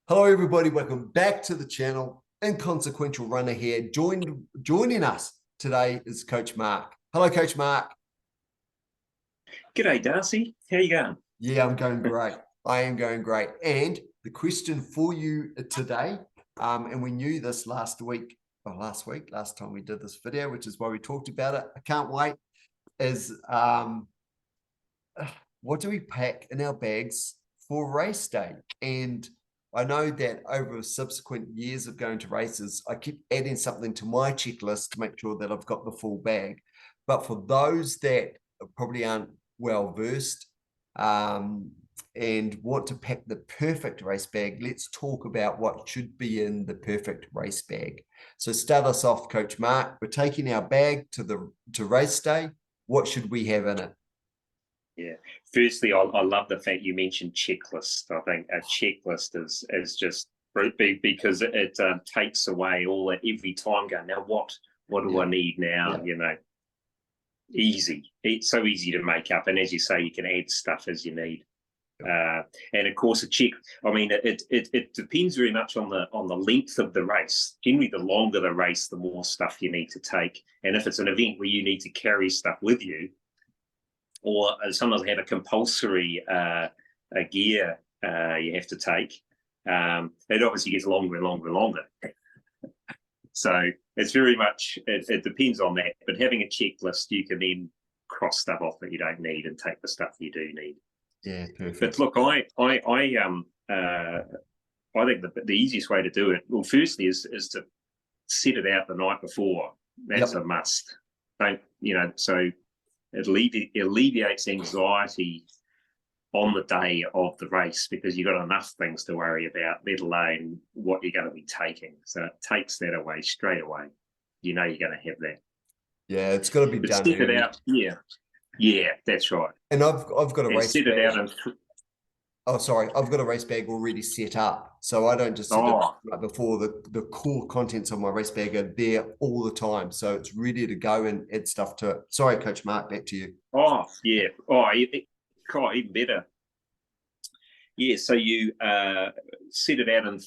Hello, everybody. Welcome back to the channel. Inconsequential Runner here. Joining us today is Coach Mark. Hello, Coach Mark. G'day, Darcy. How you going? Yeah, I'm going great. I am going great. And the question for you today, and we knew this last time we did this video, which is why we talked about it. I can't wait, is what do we pack in our bags for race day? And I know that over subsequent years of going to races, I keep adding something to my checklist to make sure that I've got the full bag. But for those that probably aren't well versed and want to pack the perfect race bag, let's talk about what should be in the perfect race bag. So start us off, Coach Mark. We're taking our bag to race day. What should we have in it? Yeah. Firstly, I love the fact you mentioned checklist. I think a checklist is just big because it takes away all that every time going, now what do I need now? Easy. It's so easy to make up. And as you say, you can add stuff as you need. And of course, it depends very much on the length of the race. Generally, the longer the race, the more stuff you need to take. And if it's an event where you need to carry stuff with you, or sometimes they have a compulsory gear you have to take, it obviously gets longer and longer and longer. So it's very much, it depends on that. But having a checklist, you can then cross stuff off that you don't need and take the stuff you do need. Yeah, perfect. But look, I think the easiest way to do it, well, firstly, is to set it out the night before. That's a must. So it alleviates anxiety on the day of the race because you've got enough things to worry about, let alone what you're going to be taking. So it takes that away straight away. You know you're going to have that. Yeah, it's got to be done. Set it out. Yeah, that's right. And I've got a race set bag. It out I've got a race bag already set up, so I don't just set it up before. The core contents of my race bag are there all the time, so it's ready to go and add stuff to it. Sorry, Coach Mark, back to you. Oh yeah. Even better. Yeah, so you set it out in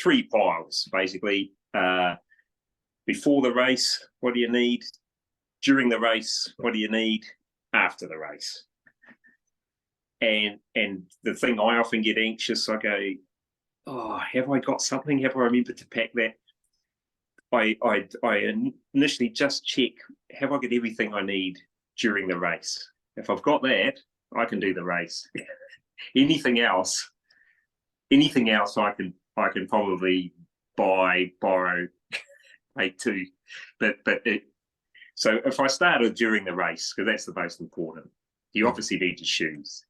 three piles, basically. Before the race, what do you need? During the race, what do you need? After the race. And the thing I often get anxious, I go, oh, have I got something? Have I remembered to pack that? I initially just check, have I got everything I need during the race? If I've got that, I can do the race. Anything else I can probably buy, borrow, take too. So if I started during the race, because that's the most important, you obviously need your shoes.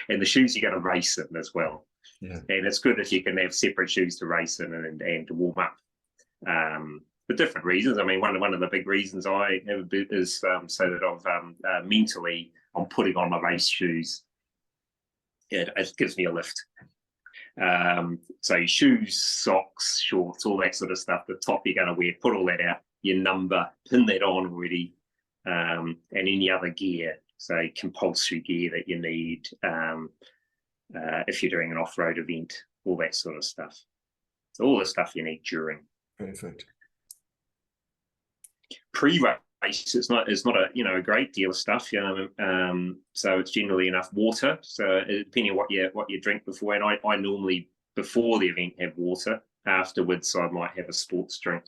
And the shoes you got to race in as well. Yeah. And it's good if you can have separate shoes to race in and to warm up. For different reasons. I mean, one of the big reasons I have a bit is so that I've mentally, I'm putting on my race shoes. It gives me a lift. So shoes, socks, shorts, all that sort of stuff, the top you're going to wear, put all that out, your number, pin that on already, and any other gear, so compulsory gear that you need if you're doing an off-road event, all that sort of stuff. So all the stuff you need during. Perfect. Pre-race, it's not a great deal of stuff, so it's generally enough water. So depending on what you drink before, and I normally before the event have water. Afterwards, I might have a sports drink.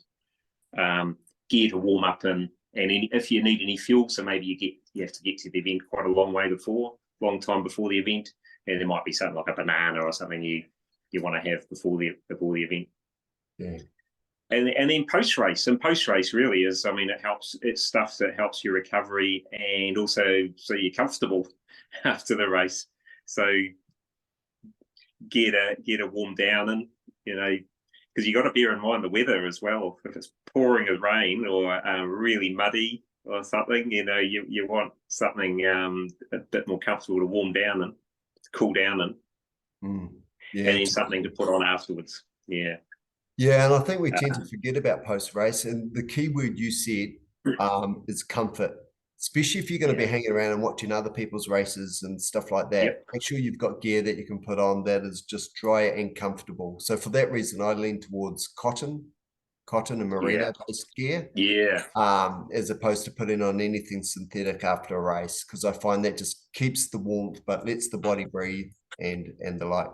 Gear to warm up in, and if you need any fuel, so maybe you have to get to the event quite a long time before the event, and there might be something like a banana or something you want to have before the event. Yeah. And then post-race really is, it helps, it's stuff that helps your recovery and also so you're comfortable after the race. So get a warm down and, because you got to bear in mind the weather as well. If it's pouring with rain or really muddy or something, you want something a bit more comfortable to warm down and cool down and then something to put on afterwards. Yeah. Yeah, and I think we tend to forget about post-race, and the key word you said is comfort. especially if you're going to be Yeah. hanging around and watching other people's races and stuff like that. Yep. Make sure you've got gear that you can put on that is just dry and comfortable. So for that reason, I lean towards cotton and merino based gear, Yeah. as opposed to putting on anything synthetic after a race, because I find that just keeps the warmth but lets the body breathe and the like.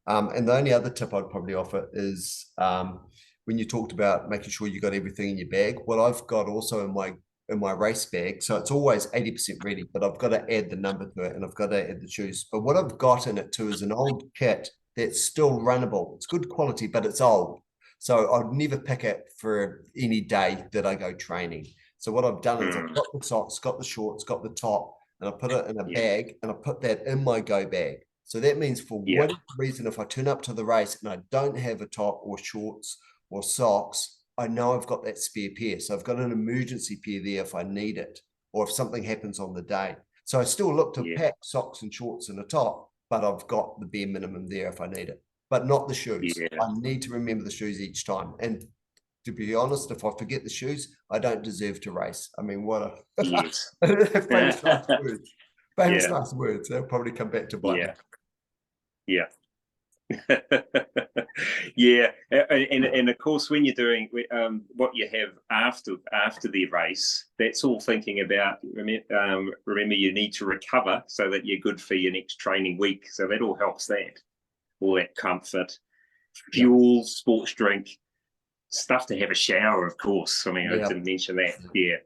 And the only other tip I'd probably offer is when you talked about making sure you got everything in your bag. What I've got also in my race bag, so it's always 80% ready, but I've got to add the number to it and I've got to add the shoes. But what I've got in it too is an old kit that's still runnable. It's good quality, but it's old. So I'd never pick it for any day that I go training. So what I've done is I've got the socks, got the shorts, got the top, and I put it in a bag and I put that in my go bag. So that means for whatever reason, if I turn up to the race and I don't have a top or shorts or socks, I know I've got that spare pair. So I've got an emergency pair there if I need it or if something happens on the day. So I still look to pack socks and shorts and a top, but I've got the bare minimum there if I need it, but not the shoes. I need to remember the shoes each time. And to be honest, if I forget the shoes, I don't deserve to race. I mean, what a famous last words. Famous last words. They'll probably come back to bite me. Yeah. Yeah, and of course when you're doing what you have after the race, that's all thinking about remember you need to recover so that you're good for your next training week, so that all helps, that all that comfort, fuel, sports drink, stuff to have a shower, of course. I mean, I didn't mention that.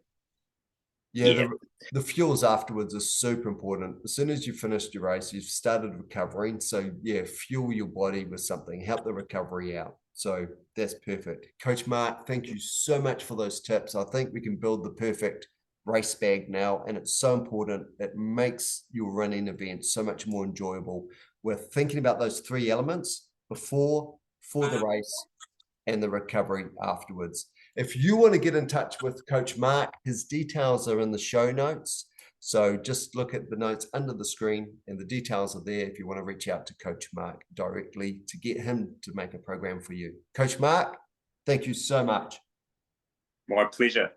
The fuels afterwards are super important. As soon as you finished your race, you've started recovering. So fuel your body with something, help the recovery out. So that's perfect. Coach Mark, thank you so much for those tips. I think we can build the perfect race bag now, and it's so important. It makes your running event so much more enjoyable. We're thinking about those three elements before, for the race, and the recovery afterwards. If you want to get in touch with Coach Mark, his details are in the show notes. So just look at the notes under the screen and the details are there if you want to reach out to Coach Mark directly to get him to make a program for you. Coach Mark, thank you so much. My pleasure.